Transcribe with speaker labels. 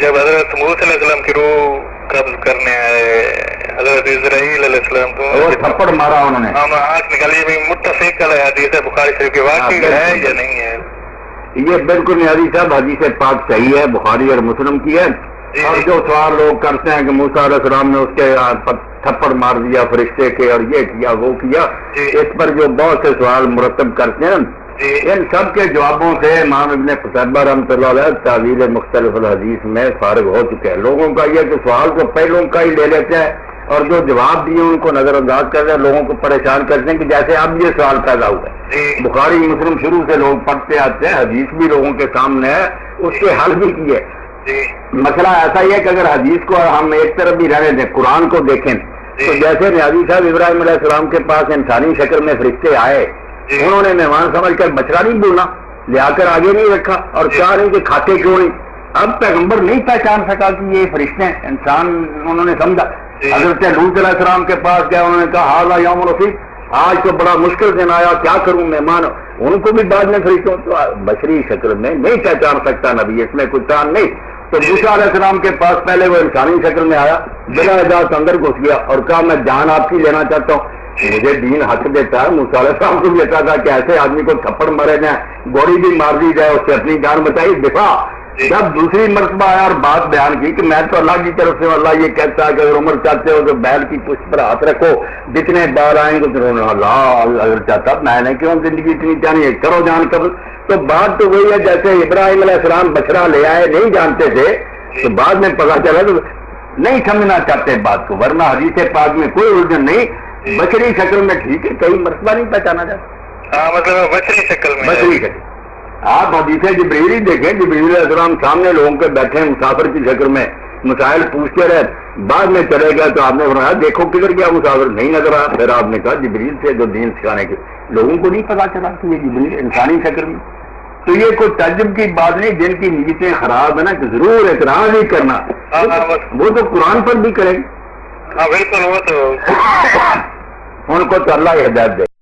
Speaker 1: جب حضرت موسیٰ علیہ السلام کی روح قبض کرنے آئے حضرت اسرائیل علیہ السلام کو
Speaker 2: وہ تھپڑ مارا انہوں نے،
Speaker 1: ہم آنکھ نکالی بھی متفق علیہ حدیث ہے بخاری شریف کی، واقعی ہے یا نہیں ہے؟
Speaker 2: یہ بالکل نیازی صاحب حدیث پاک صحیح ہے، بخاری اور مسلم کی ہے۔ اور جو سوال لوگ کرتے ہیں کہ موسیٰ علیہ السلام نے اس کے تھپڑ مار دیا فرشتے کے اور یہ کیا وہ کیا، اس پر جو بہت سے سوال مرتب کرتے ہیں، ان سب کے جوابوں سے امام ابن قتیبہ رحمۃ اللہ علیہ تعویل مختلف الحدیث میں فارغ ہو چکے ہیں۔ لوگوں کا یہ کہ سوال کو پہلوں کا ہی لے لیتے ہیں اور جو جواب دیے ان کو نظر انداز کرتے ہیں، لوگوں کو پریشان کرتے ہیں کہ جیسے اب یہ سوال پیدا ہوا ہے۔ بخاری مسلم شروع سے لوگ پڑھتے آتے ہیں، حدیث بھی لوگوں کے سامنے ہے، اس کے حل بھی کیے۔ مسئلہ ایسا ہی ہے کہ اگر حدیث کو ہم ایک طرف بھی رہنے دیں، قرآن کو دیکھیں تو جیسے نیازی صاحب ابراہیم علیہ السلام کے پاس انسانی شکل میں فرشتے آئے، انہوں نے مہمان سمجھ کر بچڑا نہیں بولنا، لے آ کر آگے نہیں رکھا اور کہا نہیں کہ کھاتے کیوں نہیں۔ اب پیغمبر نہیں پہچان سکا کہ یہ فرشتے ہیں، انسان انہوں نے سمجھا۔ حضرت لوط علیہ السلام کے پاس گیا، انہوں نے کہا ھذا یوم رفیق، آج تو بڑا مشکل دن آیا، کیا کروں مہمان۔ ان کو بھی بعد میں فرشتوں تو بشری شکل میں نہیں پہچان سکتا نبی، اس میں کوئی چان نہیں۔ تو موسیٰ علیہ السلام کے پاس پہلے وہ انسانی شکل میں آیا، بلا اجازت اندر گھس گیا اور کہا میں جان آپ کی لینا چاہتا ہوں، مجھے دین حق دیتا ہے۔ موسیٰ علیہ السلام کو بھی کہا تھا کہ ایسے آدمی کو تھپڑ مارے جائیں، گولی بھی مار دی جائے، اس سے اپنی جان بچائی، دفاع۔ جب دوسری مرتبہ آیا اور بات بیان کی کہ میں تو اللہ کی طرف سے، اللہ یہ کہتا ہے کہ اگر عمر چاہتے ہو تو بیل کی پشت پر ہاتھ رکھو، جتنے بار آئیں گے اللہ اگر چاہتا میں نے کیوں زندگی اتنی چاہیے، کرو جان قبل۔ تو بات تو وہی ہے جیسے ابراہیم علیہ السلام بچڑا لے آئے، نہیں جانتے تھے تو بعد میں پتا چلا تو نہیں سمجھنا چاہتے بات کو، ورنہ حدیث پاک میں کوئی الجھن نہیں، بشری شکل میں ٹھیک ہے، کئی مرتبہ نہیں پہچانا جاتا۔
Speaker 1: مطلب بشری شکل میں،
Speaker 2: بشری شکل آپ حدیث جبریل ہی دیکھیں، جبریل علیہ السلام سامنے لوگوں کے بیٹھے ہیں مسافر کی شکل میں، مسائل پوچھتے رہے، بعد میں چلے گئے تو آپ نے فرمایا دیکھو کدھر گیا مسافر، نہیں نظر آیا۔ پھر آپ نے کہا جبریل سے جو دین سکھانے کے، لوگوں کو نہیں پتا چلا کہ یہ جبریل انسانی شکل میں۔ تو یہ کوئی تعجب کی بات نہیں، جن کی نیتیں خراب ہے نا کہ ضرور اعتراض ہی کرنا، وہ تو قرآن پر بھی کریں گے۔
Speaker 1: بالکل، وہ تو
Speaker 2: ان کو تو اللہ ہدایت دے۔